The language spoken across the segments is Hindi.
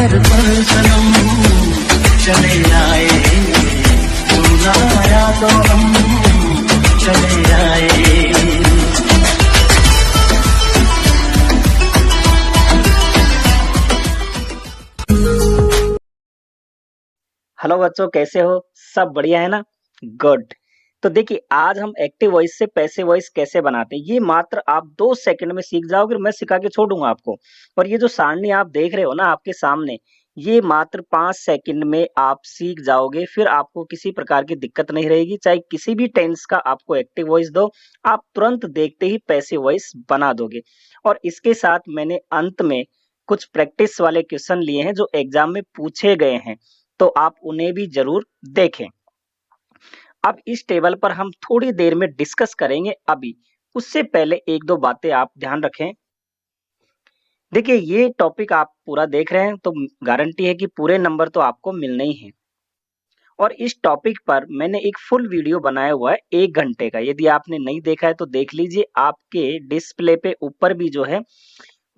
घर पर सनम चले आए, तू ना आया तो हम चले आए। हेलो बच्चों, कैसे हो? सब बढ़िया है ना? गुड। तो देखिए, आज हम एक्टिव वॉइस से पैसिव वॉइस कैसे बनाते हैं, ये मात्र आप 2 सेकंड में सीख जाओगे। मैं सिखा के छोड़ूंगा आपको। और ये जो सारणी आप देख रहे हो ना आपके सामने, ये मात्र 5 सेकंड में आप सीख जाओगे। फिर आपको किसी प्रकार की दिक्कत नहीं रहेगी। चाहे किसी भी टेंस का आपको एक्टिव वॉइस दो, आप तुरंत देखते ही पैसिव वॉइस बना दोगे। और इसके साथ मैंने अंत में कुछ प्रैक्टिस वाले क्वेश्चन लिए हैं जो एग्जाम में पूछे गए हैं, तो आप उन्हें भी जरूर देखें। अब इस टेबल पर हम थोड़ी देर में डिस्कस करेंगे। अभी उससे पहले एक दो बातें आप ध्यान रखें। देखिए, ये टॉपिक आप पूरा देख रहे हैं तो गारंटी है कि पूरे नंबर तो आपको मिलने ही हैं। और इस टॉपिक पर मैंने एक फुल वीडियो बनाया हुआ है 1 घंटे का। यदि आपने नहीं देखा है तो देख लीजिए। आपके डिस्प्ले पे ऊपर भी जो है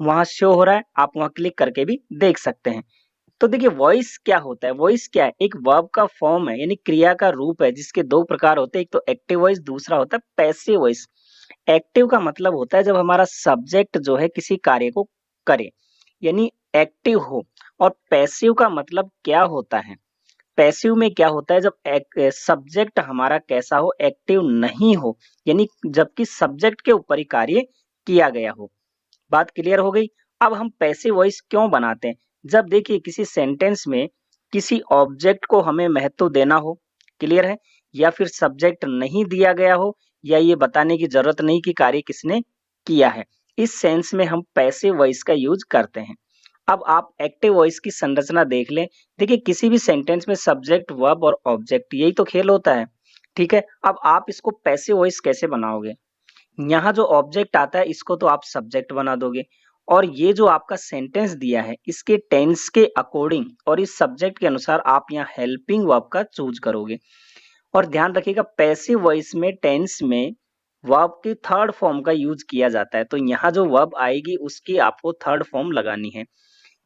वहां शो हो रहा है, आप वहां क्लिक करके भी देख सकते हैं। तो देखिए, वॉइस क्या होता है? वॉइस क्या है? एक वर्ब का फॉर्म है, यानी क्रिया का रूप है, जिसके 2 प्रकार होते हैं। एक तो एक्टिव वॉइस, दूसरा होता है पैसिव वॉइस। एक्टिव का मतलब होता है जब हमारा सब्जेक्ट जो है किसी कार्य को करे, यानी एक्टिव हो। और पैसिव का मतलब क्या होता है? पैसिव में क्या होता है? जब सब्जेक्ट हमारा कैसा हो, एक्टिव नहीं हो, यानी जबकि सब्जेक्ट के ऊपर ही कार्य किया गया हो। बात क्लियर हो गई? अब हम पैसिव वॉइस क्यों बनाते हैं? जब देखिए किसी सेंटेंस में किसी ऑब्जेक्ट को हमें महत्व देना हो, क्लियर है, या फिर सब्जेक्ट नहीं दिया गया हो, या ये बताने की जरूरत नहीं कि कार्य किसने किया है, इस सेंस में हम पैसिव वॉइस का यूज करते हैं। अब आप एक्टिव वॉइस की संरचना देख लें। देखिए, किसी भी सेंटेंस में सब्जेक्ट, वर्ब और ऑब्जेक्ट, यही तो खेल होता है। ठीक है, अब आप इसको पैसिव वॉइस कैसे बनाओगे? यहाँ जो ऑब्जेक्ट आता है इसको तो आप सब्जेक्ट बना दोगे, और ये जो आपका सेंटेंस दिया है इसके टेंस के अकॉर्डिंग और इस सब्जेक्ट के अनुसार आप यहाँ हेल्पिंग वर्ब का चूज करोगे। और ध्यान रखिएगा, पैसिव वॉइस में टेंस में वर्ब की थर्ड फॉर्म का यूज किया जाता है। तो यहाँ जो वर्ब आएगी उसकी आपको थर्ड फॉर्म लगानी है।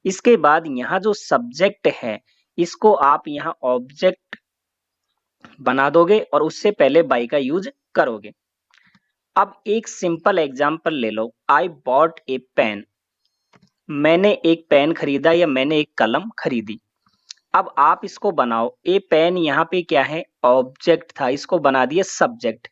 इसके बाद यहाँ जो सब्जेक्ट है इसको आप यहाँ ऑब्जेक्ट बना दोगे और उससे पहले बाई का यूज करोगे। अब एक सिंपल एग्जांपल ले लो। आई बॉट ए पेन। मैंने एक पेन खरीदा या मैंने एक कलम खरीदी। अब आप इसको बनाओ। ए पेन यहाँ पे क्या है? ऑब्जेक्ट था, इसको बना दिया सब्जेक्ट।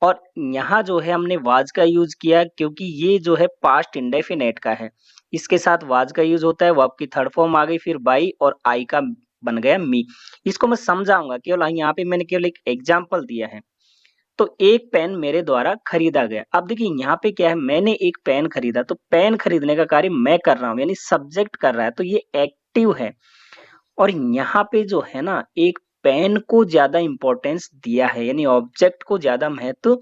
और यहाँ जो है हमने वाज का यूज किया क्योंकि ये जो है पास्ट इंडेफिनेट का है। इसके साथ वाज का यूज होता है। वर्ब की थर्ड फॉर्म आ गई, फिर बाई और आई का बन गया मी। इसको मैं समझाऊंगा, केवल यहाँ पे मैंने केवल एक एग्जाम्पल दिया है। तो एक पेन मेरे द्वारा खरीदा गया। अब देखिए यहाँ पे क्या है, मैंने एक पेन खरीदा, तो पेन खरीदने का कार्य मैं कर रहा हूँ, यानी सब्जेक्ट कर रहा है, तो ये एक्टिव है। और यहाँ पे जो है ना, एक पेन को ज्यादा इंपॉर्टेंस दिया है, यानी ऑब्जेक्ट को ज्यादा महत्व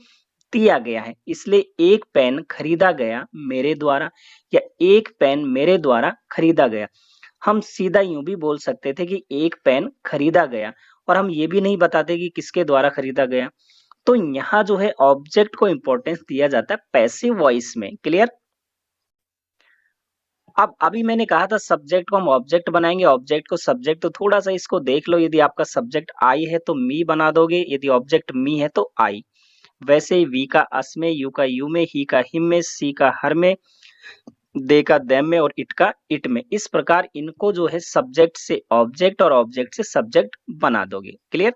दिया गया है। इसलिए एक पेन खरीदा गया मेरे द्वारा, या एक पेन मेरे द्वारा खरीदा गया। हम सीधा यूं भी बोल सकते थे कि एक पेन खरीदा गया, और हम ये भी नहीं बताते कि किसके द्वारा खरीदा गया। तो यहाँ जो है ऑब्जेक्ट को इंपॉर्टेंस दिया जाता है पैसिव वॉइस में। क्लियर? अब अभी मैंने कहा था सब्जेक्ट को हम ऑब्जेक्ट बनाएंगे, ऑब्जेक्ट को सब्जेक्ट। तो थोड़ा सा इसको देख लो। यदि आपका सब्जेक्ट आई है तो मी बना दोगे, यदि ऑब्जेक्ट मी है तो आई। वैसे ही वी का अस में, यू का यू में, ही का हिम में, सी का हर में, दे का देम में और इट का इट में। इस प्रकार इनको जो है सब्जेक्ट से ऑब्जेक्ट और ऑब्जेक्ट से सब्जेक्ट बना दोगे। क्लियर?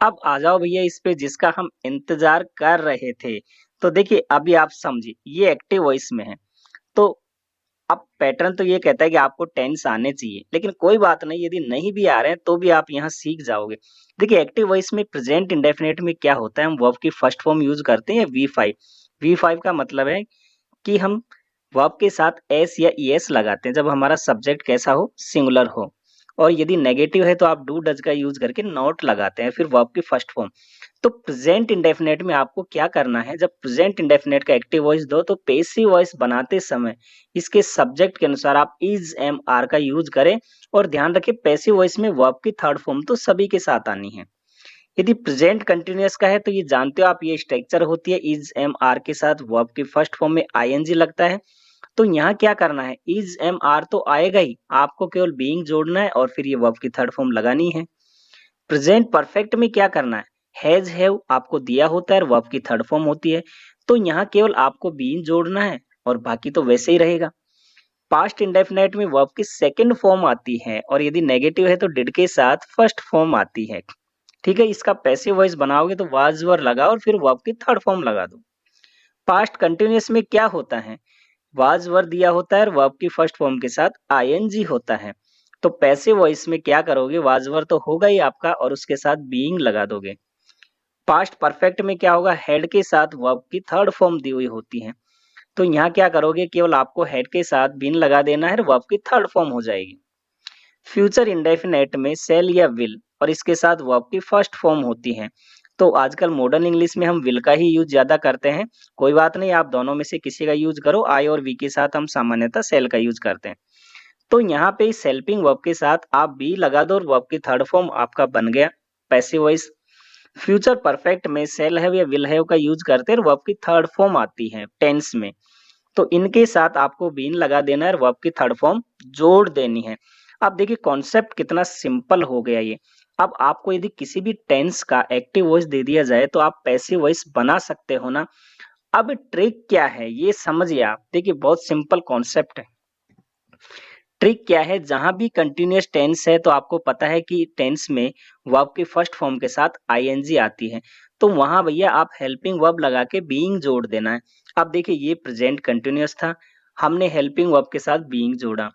अब आ जाओ भैया इस पे जिसका हम इंतजार कर रहे थे। तो देखिए, अभी आप समझिए, ये एक्टिव वॉइस में है। तो अब पैटर्न तो ये कहता है कि आपको टेंस आने चाहिए, लेकिन कोई बात नहीं, यदि नहीं भी आ रहे हैं तो भी आप यहाँ सीख जाओगे। देखिए, एक्टिव वॉइस में प्रेजेंट इंडेफिनिट में क्या होता है, हम वर्ब की फर्स्ट फॉर्म यूज करते हैं V5। V5 का मतलब है कि हम वर्ब के साथ एस या ईएस लगाते हैं जब हमारा सब्जेक्ट कैसा हो, सिंगुलर हो। और यदि नेगेटिव है तो आप डू डज का यूज करके नॉट लगाते हैं, फिर वर्ब की फर्स्ट फॉर्म। तो प्रेजेंट इंडेफिनेट में आपको क्या करना है, जब प्रेजेंट इंडेफिनेट का एक्टिव वॉइस दो तो पैसिव वॉइस बनाते समय इसके सब्जेक्ट के अनुसार आप इज एम आर का यूज करें। और ध्यान रखें, पैसिव वॉइस में वर्ब की थर्ड फॉर्म तो सभी के साथ आनी है। यदि प्रेजेंट कंटिन्यूअस का है तो ये जानते हो आप, ये स्ट्रक्चर होती है इज एम आर के साथ वर्ब की फर्स्ट फॉर्म में आईएनजी लगता है। तो यहाँ क्या करना है, इज एम आर तो आएगा ही, आपको केवल बीइंग जोड़ना है और फिर ये वर्ब की थर्ड फॉर्म लगानी है। प्रेजेंट परफेक्ट में क्या करना है, हैज हैव आपको दिया होता है, वर्ब की थर्ड फॉर्म होती है, तो यहाँ केवल आपको बीइंग जोड़ना है और बाकी तो वैसे ही रहेगा। पास्ट इंडेफिनेट में वर्ब की सेकंड फॉर्म आती है और यदि नेगेटिव है तो डिड के साथ फर्स्ट फॉर्म आती है। ठीक है, इसका पैसिव वॉइस बनाओगे तो वाज वर लगा और फिर वर्ब की थर्ड फॉर्म लगा दो। पास्ट कंटिन्यूअस में क्या होता है, वाज वर दिया होता है और वर्ब की फर्स्ट फॉर्म के साथ आईएनजी होता है। तो पैसिव वॉइस में क्या करोगे, वाज वर तो होगा ही आपका और उसके साथ बीइंग लगा दोगे। पास्ट परफेक्ट में क्या होगा, हेड के साथ वर्ब की थर्ड फॉर्म दी हुई होती है, तो यहाँ क्या करोगे, केवल आपको हेड के साथ बीन लगा देना है, वर्ब की थर्ड फॉर्म हो जाएगी। फ्यूचर इंडेफिनेट में सेल या विल और इसके साथ वर्ब की फर्स्ट फॉर्म होती है, तो आजकल मॉडर्न इंग्लिश में हम विल का ही यूज ज्यादा करते हैं। कोई बात नहीं, आप दोनों में से किसी का यूज करो, आई और वी के साथ हम सामान्यतः सेल का यूज करते हैं। तो यहाँ पे इस हेल्पिंग वर्ब के साथ आप बी लगा दो और वर्ब की थर्ड फॉर्म आपका बन गया पैसिव वॉइस। फ्यूचर परफेक्ट में सेल हैव या विल हैव का यूज करते हैं, वर्ब की थर्ड फॉर्म आती है टेंस में, तो इनके साथ आपको बीन लगा देना है, वर्ब की थर्ड फॉर्म जोड़ देनी है। अब देखिए कॉन्सेप्ट कितना सिंपल हो गया ये। अब आपको यदि किसी भी टेंस का एक्टिव वॉइस दे दिया जाए तो आप पैसिव वॉइस बना सकते हो ना। अब ट्रिक क्या है ये समझिए आप, देखिए बहुत सिंपल कॉन्सेप्ट है। ट्रिक क्या है, जहां भी कंटिन्यूअस टेंस है तो आपको पता है कि टेंस में वर्ब के फर्स्ट फॉर्म के साथ आईएनजी आती है, तो वहां भैया आप हेल्पिंग वर्ब लगा के बीइंग जोड़ देना है। अब देखिए ये प्रेजेंट कंटिन्यूअस था, हमने हेल्पिंग वर्ब के साथ बीइंग जोड़ा।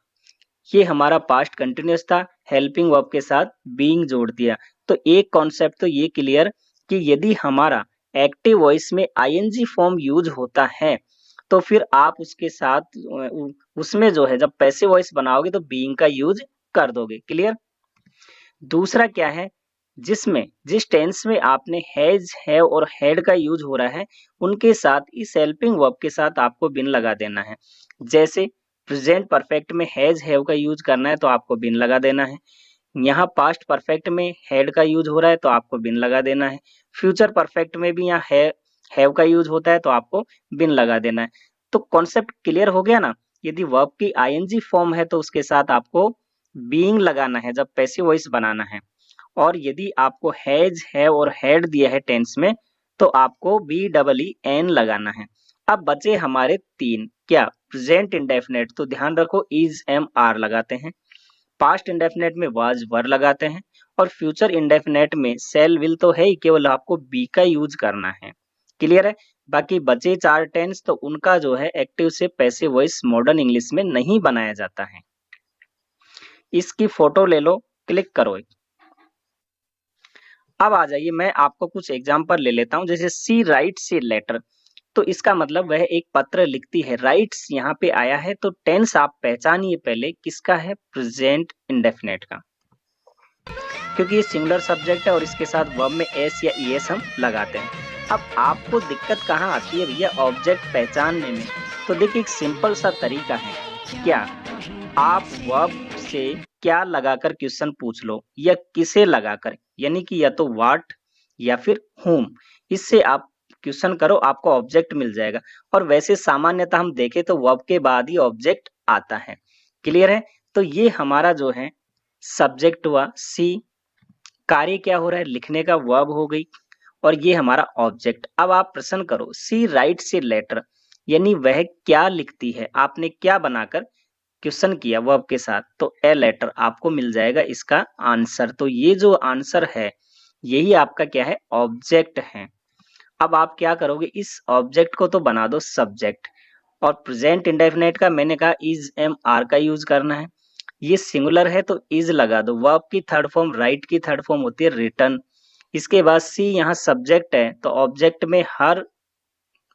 ये हमारा पास्ट कंटिन्यूअस था, हेल्पिंग वर्ब के साथ बीइंग जोड़ दिया। तो एक कॉन्सेप्ट तो ये क्लियर कि यदि हमारा एक्टिव वॉइस में आईएनजी फॉर्म यूज होता है तो फिर आप उसके साथ उसमें जो है जब पैसिव वॉइस बनाओगे तो बीइंग का यूज कर दोगे। क्लियर। दूसरा क्या है, जिस टेंस में आपने हैज हैव और हैड का यूज हो रहा है उनके साथ इस हेल्पिंग वर्ब के साथ आपको बिन लगा देना है। जैसे प्रेजेंट परफेक्ट में हैज हैव का यूज करना है तो आपको बिन लगा देना है। यहाँ पास्ट परफेक्ट में हैड का यूज हो रहा है तो आपको बिन लगा देना है। फ्यूचर परफेक्ट में भी यहाँ हैव का यूज होता है तो आपको बिन लगा देना है। तो कॉन्सेप्ट क्लियर हो गया ना। यदि वर्ब की आईएनजी फॉर्म है तो उसके साथ आपको बीइंग लगाना है जब पैसिव वॉइस बनाना है, और यदि आपको हैज हैव और हैड दिया है टेंस में तो आपको बी डबल ई एन लगाना है। अब बचे हमारे तीन, क्या, प्रेजेंट इंडेफिनेट, तो ध्यान रखो इज एम आर लगाते हैं, पास्ट इंडेफिनेट में वाज वर लगाते हैं, और फ्यूचर इंडेफिनेट में सेल विल तो है ही, केवल आपको बी का यूज करना है। क्लियर है। बाकी बचे चार टेंस तो उनका जो है एक्टिव से पैसिव वॉइस मॉडर्न इंग्लिश में नहीं बनाया जाता है। इसकी फोटो ले लो, क्लिक करो। अब आ जाइए मैं आपको कुछ एग्जाम्पल ले लेता हूं, जैसे सी राइट्स ए लेटर, तो इसका मतलब वह एक पत्र लिखती है। राइट्स यहाँ पे आया है तो टेंस आप पहचानिए पहले किसका है, प्रेजेंट इंडेफिनेट का, क्योंकि ये सिंगुलर सब्जेक्ट है और इसके साथ वर्ब में एस या ईएस हम लगाते हैं। अब आपको दिक्कत कहाँ आती है भैया ऑब्जेक्ट पहचानने में, तो देखिए एक सिंपल सा तरीका है, क्या आप वर्ब से क्या लगाकर क्वेश्चन पूछ लो या किसे लगाकर, यानी कि या तो व्हाट या फिर whom, इससे आप क्वेश्चन करो आपको ऑब्जेक्ट मिल जाएगा। और वैसे सामान्यतः हम देखें तो वर्ब के बाद ही ऑब्जेक्ट आता है। क्लियर है। तो ये हमारा जो है सब्जेक्ट हुआ सी, कार्य क्या हो रहा है, लिखने का वर्ब हो गई, और ये हमारा ऑब्जेक्ट। अब आप प्रश्न करो सी राइट्स ए लेटर, यानी वह क्या लिखती है, आपने क्या बनाकर क्वेश्चन किया वर्ब के साथ, तो ए लेटर आपको मिल जाएगा इसका आंसर। तो ये जो आंसर है यही आपका क्या है, ऑब्जेक्ट है। अब आप क्या करोगे, इस ऑब्जेक्ट को तो बना दो सब्जेक्ट, और प्रेजेंट इंडेफिनेट का मैंने कहा इज एम आर का यूज करना है। ये सिंगुलर है तो इज लगा दो, वर्ब की थर्ड फॉर्म राइट की थर्ड फॉर्म होती है रिटन। इसके बाद सी यहाँ सब्जेक्ट है तो ऑब्जेक्ट में हर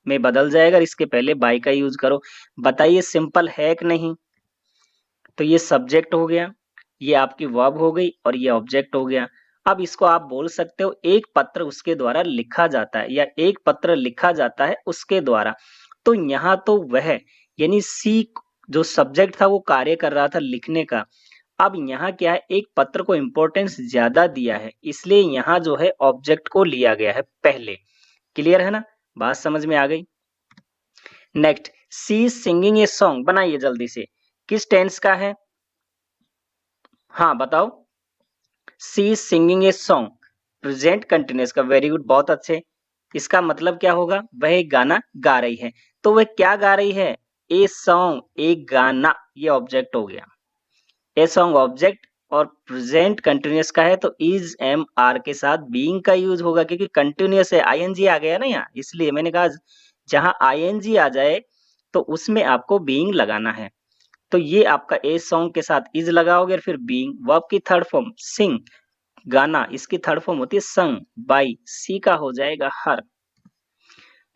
में बदल जाएगा, इसके पहले बाई का यूज करो। बताइए सिंपल है कि नहीं। तो ये सब्जेक्ट हो गया, ये आपकी वर्ब हो गई और ये ऑब्जेक्ट हो गया। अब इसको आप बोल सकते हो एक पत्र उसके द्वारा लिखा जाता है या एक पत्र लिखा जाता है उसके द्वारा। तो यहाँ तो वह यानी सी जो सब्जेक्ट था वो कार्य कर रहा था लिखने का। अब यहाँ क्या है, एक पत्र को इंपॉर्टेंस ज्यादा दिया है इसलिए यहाँ जो है ऑब्जेक्ट को लिया गया है पहले। क्लियर है ना, बात समझ में आ गई। Next, she is singing a song, बनाइए जल्दी से, किस टेंस का है? हाँ बताओ। She is singing a song, present continuous का, वेरी गुड, बहुत अच्छे। इसका मतलब क्या होगा? वह एक गाना गा रही है। तो वह क्या गा रही है? ए सॉन्ग, एक गाना, ये ऑब्जेक्ट हो गया। ए सॉन्ग ऑब्जेक्ट, और प्रेजेंट कंटिन्यूअस का है तो इज एम आर के साथ बीइंग का यूज होगा, क्योंकि कंटिन्यूअस है, आईएनजी आ गया ना यहाँ, इसलिए मैंने कहा जहां आईएनजी आ जाए तो उसमें आपको बीइंग लगाना है। तो ये आपका ए सॉन्ग के साथ इज लगाओगे और फिर बीइंग, वर्ब की थर्ड फॉर्म सिंग, गाना, इसकी थर्ड फॉर्म होती है संग, बाई, सी का हो जाएगा हर।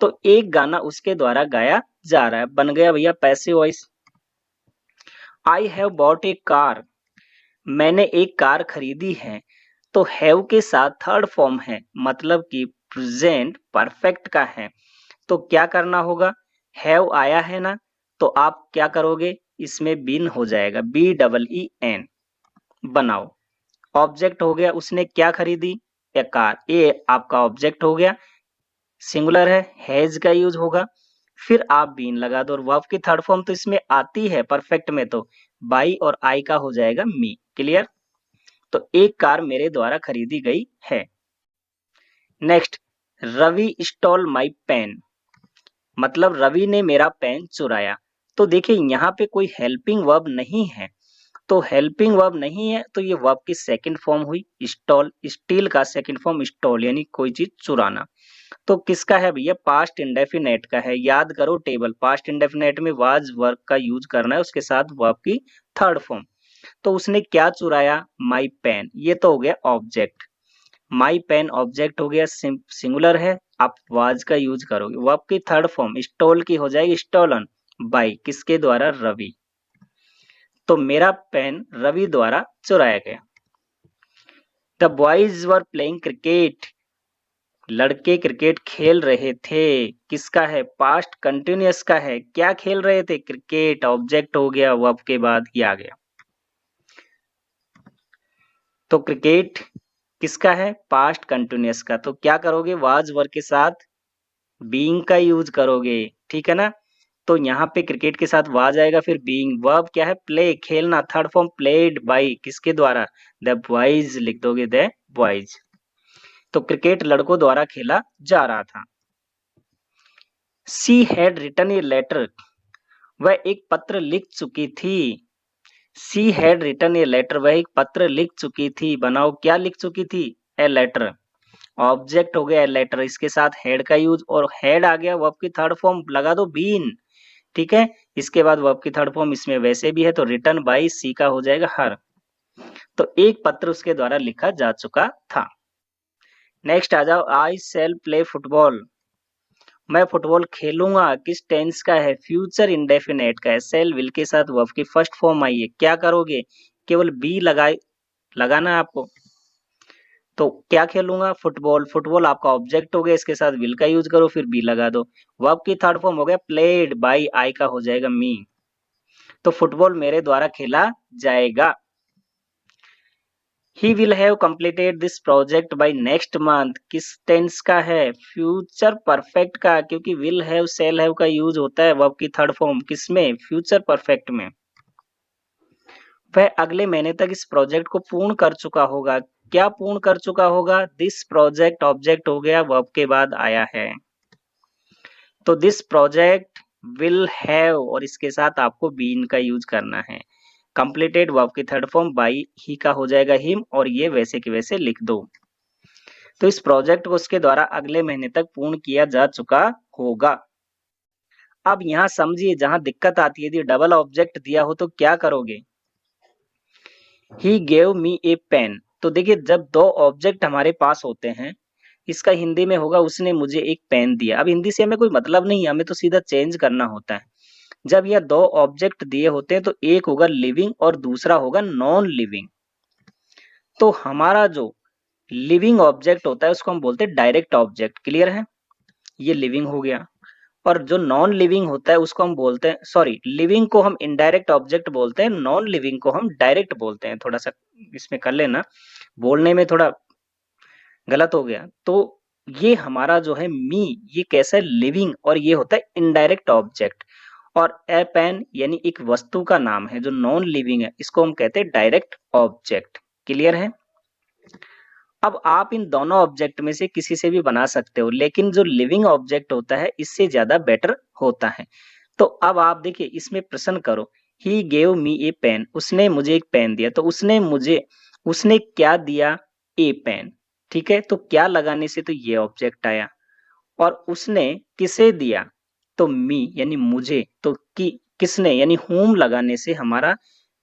तो एक गाना उसके द्वारा गाया जा रहा है, बन गया भैया passive voice. I have bought A car, मैंने एक कार खरीदी है। तो हैव के साथ थर्ड फॉर्म है, मतलब कि प्रेजेंट परफेक्ट का है। तो क्या करना होगा? हैव आया है ना, तो आप क्या करोगे? इसमें बीन हो जाएगा, बी डबल ई एन, बनाओ। ऑब्जेक्ट हो गया, उसने क्या खरीदी? ए कार, ए आपका ऑब्जेक्ट हो गया, सिंगुलर है, हैज का यूज होगा, फिर आप बीन लगा दो, और वर्ब की थर्ड फॉर्म तो इसमें आती है परफेक्ट में, तो बाई और आई का हो जाएगा मी। क्लियर? तो एक कार मेरे द्वारा खरीदी गई है। Next, Ravi stall my pen, मतलब रवि ने मेरा पेन चुराया। तो देखिए यहाँ पे कोई हेल्पिंग वर्ब नहीं है, तो हेल्पिंग वर्ब नहीं है तो ये वर्ब की सेकंड फॉर्म हुई स्टॉल, स्टील का सेकंड फॉर्म स्टॉल, यानी कोई चीज चुराना। तो किसका है भैया? पास्ट इंडेफिनेट का है। याद करो टेबल, पास्ट इंडेफिनेट में वाज वर्ब का यूज करना है, उसके साथ वर्ब की थर्ड फॉर्म। तो उसने क्या चुराया? माई पेन, ये तो हो गया ऑब्जेक्ट। माई पेन ऑब्जेक्ट हो गया, सिंगुलर है, आप वाज का यूज करोगे। वर्ब की थर्ड फॉर्म स्टोल की हो जाएगी स्टोलन, बाई, किसके द्वारा? रवि। तो मेरा पेन रवि द्वारा चुराया गया। The boys were playing cricket, लड़के क्रिकेट खेल रहे थे। किसका है? पास्ट कंटिन्यूअस का है। क्या खेल रहे थे? क्रिकेट, ऑब्जेक्ट हो गया, वर्ब के बाद ये आ गया। तो क्रिकेट किसका है? पास्ट कंटिन्यूअस का। तो क्या करोगे? वाज वर्ब के साथ बीइंग का यूज करोगे, ठीक है ना? तो यहाँ पे क्रिकेट के साथ वाज आएगा, फिर बीइंग, वर्ब क्या है? प्ले, खेलना, थर्ड फॉर्म प्लेड बाई, किसके द्वारा? द बॉयज लिख दोगे, द बॉयज। तो क्रिकेट लड़कों द्वारा खेला जा रहा था। She had written a letter, वह एक पत्र लिख चुकी थी। She had written a letter, वह एक पत्र लिख चुकी थी। बनाओ, क्या लिख चुकी थी? ए लेटर, ऑब्जेक्ट हो गया लेटर, इसके साथ हेड का यूज, और हेड आ गया, वर्ब की थर्ड फॉर्म लगा दो बीन, ठीक है? इसके बाद वर्ब की थर्ड फॉर्म इसमें वैसे भी है, तो रिटन बाई, सी का हो जाएगा हर। तो एक पत्र उसके द्वारा लिखा जा चुका था। नेक्स्ट आ जाओ, आई शैल प्ले फुटबॉल, मैं फुटबॉल खेलूंगा। किस टेंस का है? फ्यूचर इंडेफिनेट का है। शैल विल के साथ वर्ब की फर्स्ट फॉर्म आई है। क्या करोगे? केवल बी लगाना है आपको। तो क्या खेलूंगा? फुटबॉल, फुटबॉल आपका ऑब्जेक्ट हो गया, इसके साथ विल का यूज करो, फिर बी लगा दो। वर्ब की थर्ड फॉर्म हो गया प्लेड बाई, आई का हो जाएगा मी। तो फुटबॉल मेरे द्वारा खेला जाएगा। He will have completed this project by next month, किस टेंस का है? फ्यूचर परफेक्ट का, क्योंकि विल हैव शैल हैव का यूज होता है वर्ब की थर्ड फॉर्म, किसमें? फ्यूचर परफेक्ट में। वह अगले महीने तक इस प्रोजेक्ट को पूर्ण कर चुका होगा। क्या पूर्ण कर चुका होगा? दिस प्रोजेक्ट, ऑब्जेक्ट हो गया, वर्ब के बाद आया है। तो दिस प्रोजेक्ट विल हैव, और इसके साथ आपको बीन का यूज करना है। कंप्लीटेड वर्ब की थर्ड फॉर्म बाई, ही का हो जाएगा हिम, और ये वैसे के वैसे लिख दो। तो इस प्रोजेक्ट को उसके द्वारा अगले महीने तक पूर्ण किया जा चुका होगा। अब यहाँ समझिए जहां दिक्कत आती है, यदि डबल ऑब्जेक्ट दिया हो तो क्या करोगे? He gave me A pen, तो देखिए जब दो ऑब्जेक्ट हमारे पास होते हैं, इसका हिंदी में होगा उसने मुझे एक पेन दिया। अब हिंदी से हमें कोई मतलब नहीं है, हमें तो सीधा चेंज करना होता है। जब यह दो ऑब्जेक्ट दिए होते हैं तो एक होगा लिविंग और दूसरा होगा नॉन लिविंग। तो हमारा जो लिविंग ऑब्जेक्ट होता है उसको हम बोलते हैं डायरेक्ट ऑब्जेक्ट। क्लियर है? ये लिविंग हो गया। और जो नॉन लिविंग होता है उसको हम बोलते हैं, सॉरी, लिविंग को हम इनडायरेक्ट ऑब्जेक्ट बोलते हैं, नॉन लिविंग को हम डायरेक्ट बोलते हैं। थोड़ा सा इसमें कर लेना, बोलने में थोड़ा गलत हो गया। तो ये हमारा जो है मी, ये कैसा है? लिविंग, और ये होता है इनडायरेक्ट ऑब्जेक्ट। और ए पेन यानी एक वस्तु का नाम है जो नॉन लिविंग है, इसको हम कहते हैं डायरेक्ट ऑब्जेक्ट। क्लियर है? अब आप इन दोनों ऑब्जेक्ट में से किसी से भी बना सकते हो, लेकिन जो लिविंग ऑब्जेक्ट होता है इससे ज्यादा बेटर होता है। तो अब आप देखिए इसमें प्रश्न करो, he gave me A pen, उसने मुझे एक पेन दिया, तो उसने क्या दिया? ए पेन। ठीक है, तो क्या लगाने से तो ये ऑब्जेक्ट आया, और उसने किसे दिया? तो मी यानी मुझे, तो किसने यानी whom लगाने से हमारा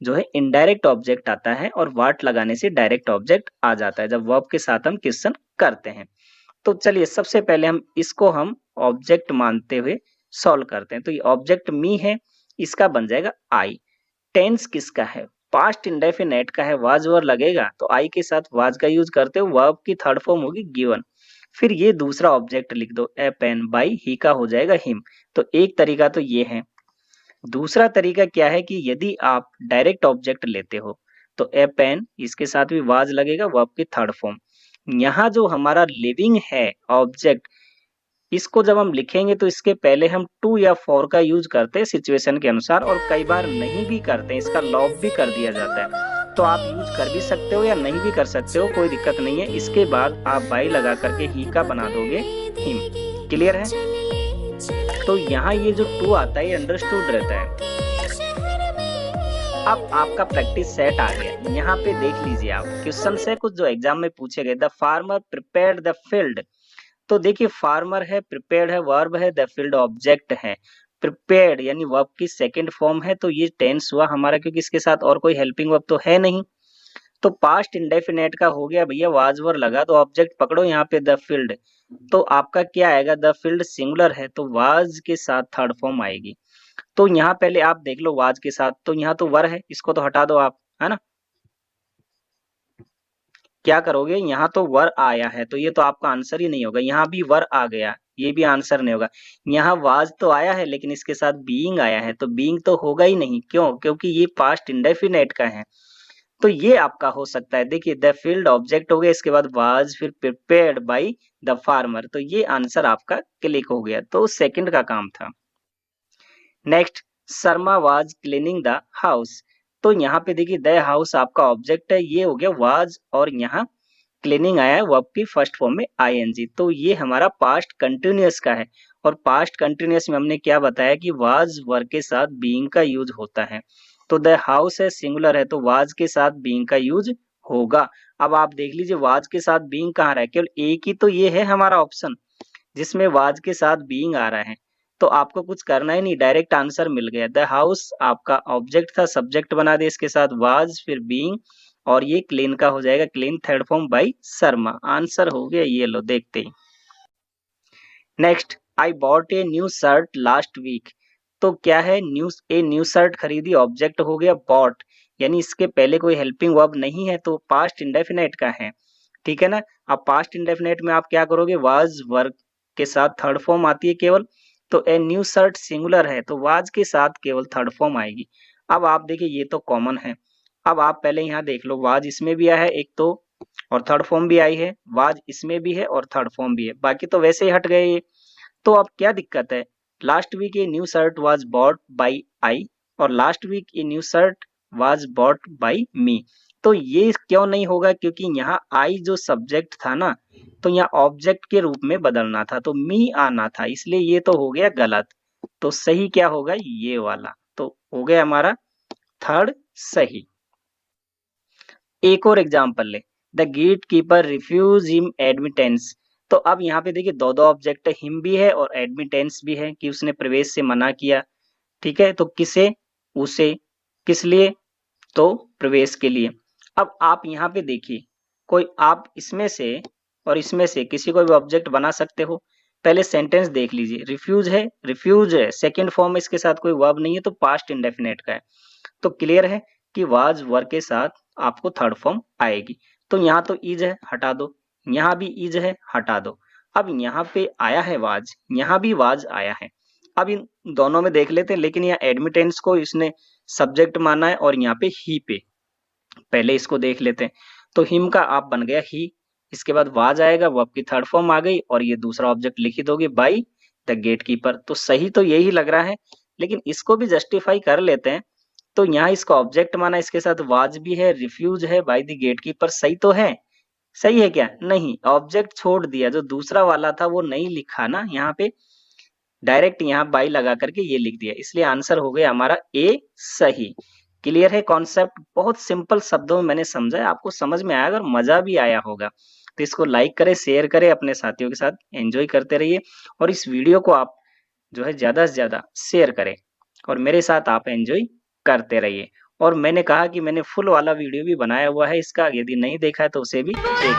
जो है इनडायरेक्ट ऑब्जेक्ट आता है, और व्हाट लगाने से डायरेक्ट ऑब्जेक्ट आ जाता है जब वर्ब के साथ हम क्वेश्चन करते हैं। तो चलिए सबसे पहले हम ऑब्जेक्ट मानते हुए सॉल्व करते हैं। तो ये ऑब्जेक्ट मी है, इसका बन जाएगा आई। टेंस किसका है? पास्ट इंडेफिनेट का है, वाज वर लगेगा तो आई के साथ वाज का यूज करते हो, वर्ब की थर्ड फॉर्म होगी गिवन। फिर ये दूसरा ऑब्जेक्ट लिख दो, ए पेन बाई ही का हो जाएगा हिम। तो एक तरीका तो ये है। दूसरा तरीका क्या है कि यदि आप डायरेक्ट ऑब्जेक्ट लेते हो तो ए पेन, इसके साथ भी वाज लगेगा, वर्ब की थर्ड फॉर्म। यहाँ जो हमारा लिविंग है ऑब्जेक्ट, इसको जब हम लिखेंगे तो इसके पहले हम टू या फॉर का यूज करते हैं सिचुएशन के अनुसार, और कई बार नहीं भी करते हैं, इसका लॉप भी कर दिया जाता है। तो आप यूज कर भी सकते हो या नहीं भी कर सकते हो, कोई दिक्कत नहीं है। इसके बाद आप बाई लगा करके ही का बना दोगे हिम। क्लियर है? तो यहाँ ये जो टू आता है ये अंडरस्टूड रहता है। अब आपका प्रैक्टिस सेट आ गया। यहाँ पे देख लीजिए आप, क्वेश्चन है कुछ जो एग्जाम में पूछे गए। The farmer prepared the field. तो देखिए फार्मर है, प्रिपेयर्ड है, वर्ब है, द फील्ड ऑब्जेक्ट है। प्रिपेयर्ड यानी वर्ब की सेकंड फॉर्म है, तो ये टेंस हुआ हमारा, क्योंकि इसके साथ और कोई हेल्पिंग वर्ब तो है नहीं। तो पास्ट इंडेफिनेट का हो गया भैया, वाज वर लगा, तो ऑब्जेक्ट पकड़ो यहाँ पे द फील्ड। तो आपका क्या आएगा? द फील्ड सिंगुलर है तो वाज के साथ थर्ड फॉर्म आएगी। तो यहाँ पहले आप देख लो वाज के साथ, तो यहाँ तो वर है, इसको तो हटा दो आप, है ना? क्या करोगे? यहाँ तो वर आया है तो ये तो आपका आंसर ही नहीं होगा। यहाँ भी वर आ गया, ये भी आंसर नहीं होगा। यहाँ वाज तो आया है लेकिन इसके साथ बीइंग आया है, तो बीइंग तो होगा ही नहीं। क्यों? क्योंकि ये पास्ट इंडेफिनेट का है। तो ये आपका हो सकता है। देखिए द फील्ड ऑब्जेक्ट हो गया, इसके बाद वाज, फिर प्रिपेयर्ड बाय द फार्मर, तो ये आंसर आपका क्लिक हो गया। तो सेकंड का काम था। Next, Sharma was cleaning the house. तो यहाँ पे देखिए द हाउस आपका ऑब्जेक्ट है, ये हो गया वाज, और यहाँ क्लीनिंग आया है वर्ब की फर्स्ट फॉर्म में आईएनजी। तो ये हमारा पास्ट कंटिन्यूअस का है, और पास्ट कंटिन्यूअस में हमने क्या बताया कि वाज वर्ब के साथ बीइंग का यूज होता है। तो द हाउस है, सिंगुलर है, तो वाज के साथ बीइंग का यूज होगा। अब आप देख लीजिए वाज के साथ बीइंग कहाँ रहा है, केवल एक ही तो ये है हमारा ऑप्शन जिसमें वाज के साथ बीइंग आ रहा है। तो आपको कुछ करना ही नहीं, डायरेक्ट आंसर मिल गया। द हाउस आपका ऑब्जेक्ट था, सब्जेक्ट बना दे इसके साथ वाज, फिर बीइंग, और ये क्लीन का हो जाएगा clean, third form by Sharma. Answer हो गया, ये लो देखते ही। Next, I bought a new shirt last week. तो क्या है? न्यू शर्ट खरीदी, ऑब्जेक्ट हो गया बॉट, यानी इसके पहले कोई हेल्पिंग वर्ब नहीं है, तो पास्ट इंडेफिनेट का है। ठीक है ना? अब पास्ट इंडेफिनेट में आप क्या करोगे? वाज वर्ब के साथ थर्ड फॉर्म आती है केवल, तो ए न्यू शर्ट सिंगुलर है तो वाज के साथ केवल थर्ड फॉर्म आएगी। अब आप देखिए ये तो कॉमन है। अब आप पहले यहाँ देख लो, वाज इसमें भी आया है एक तो, और थर्ड फॉर्म भी आई है, वाज इसमें भी है और थर्ड फॉर्म भी है, बाकी तो वैसे ही हट गए ये। तो अब क्या दिक्कत है? Last week a new shirt was bought by I, और last week a new shirt was bought by me. तो ये क्यों नहीं होगा? क्योंकि यहाँ आई जो सब्जेक्ट था ना, तो यहाँ ऑब्जेक्ट के रूप में बदलना था, तो मी आना था, इसलिए ये तो हो गया गलत। तो सही क्या होगा? ये वाला। तो हो गया हमारा थर्ड सही। एक और एग्जाम्पल ले, the gatekeeper refuse him admittance. तो अब यहाँ पे देखिए दो दो ऑब्जेक्ट है, हिम भी है और एडमिटेंस भी है, कि उसने प्रवेश से मना किया। ठीक है, तो किसे? उसे। किस लिए? तो प्रवेश के लिए। अब आप यहाँ पे देखिए, कोई आप इसमें से और इसमें से किसी को भी ऑब्जेक्ट बना सकते हो। पहले सेंटेंस देख लीजिए, रिफ्यूज है, सेकंड फॉर्म में इसके साथ कोई वर्ब नहीं है, तो पास्ट इंडेफिनेट का है। तो क्लियर है कि वाज वर्ब के साथ आपको थर्ड फॉर्म आएगी। तो यहाँ तो इज है, हटा दो, यहाँ भी इज है, हटा दो। अब यहाँ पे आया है वाज, यहाँ भी वाज आया है। अब इन दोनों में देख लेते हैं, लेकिन यहाँ एडमिटेंस को इसने सब्जेक्ट माना है और यहाँ पे ही पे, पहले इसको देख लेते हैं। तो हिम का आप बन गया ही, इसके बाद वाज आएगा, वो आपकी थर्ड फॉर्म आ गई, और ये दूसरा ऑब्जेक्ट लिख ही दोगे बाई द गेट कीपर। तो सही तो यही लग रहा है, लेकिन इसको भी जस्टिफाई कर लेते हैं। तो यहाँ इसका ऑब्जेक्ट माना, इसके साथ वाज भी है, रिफ्यूज है बाय द गेटकीपर, सही तो है? सही है क्या? नहीं, ऑब्जेक्ट छोड़ दिया, जो दूसरा वाला था वो नहीं लिखा ना यहाँ पे, डायरेक्ट यहाँ बाई लगा करके ये लिख दिया, इसलिए आंसर हो गया हमारा ए सही। क्लियर है कॉन्सेप्ट? बहुत सिंपल शब्दों में मैंने समझा है, आपको समझ में आया और मजा भी आया होगा। तो इसको लाइक करें, शेयर करें, अपने साथियों के साथ एंजॉय करते रहिए और इस वीडियो को आप जो है ज्यादा से ज्यादा शेयर करें और मेरे साथ आप एंजॉय करते रहिए। और मैंने कहा कि मैंने फुल वाला वीडियो भी बनाया हुआ है इसका, यदि नहीं देखा है तो उसे भी देख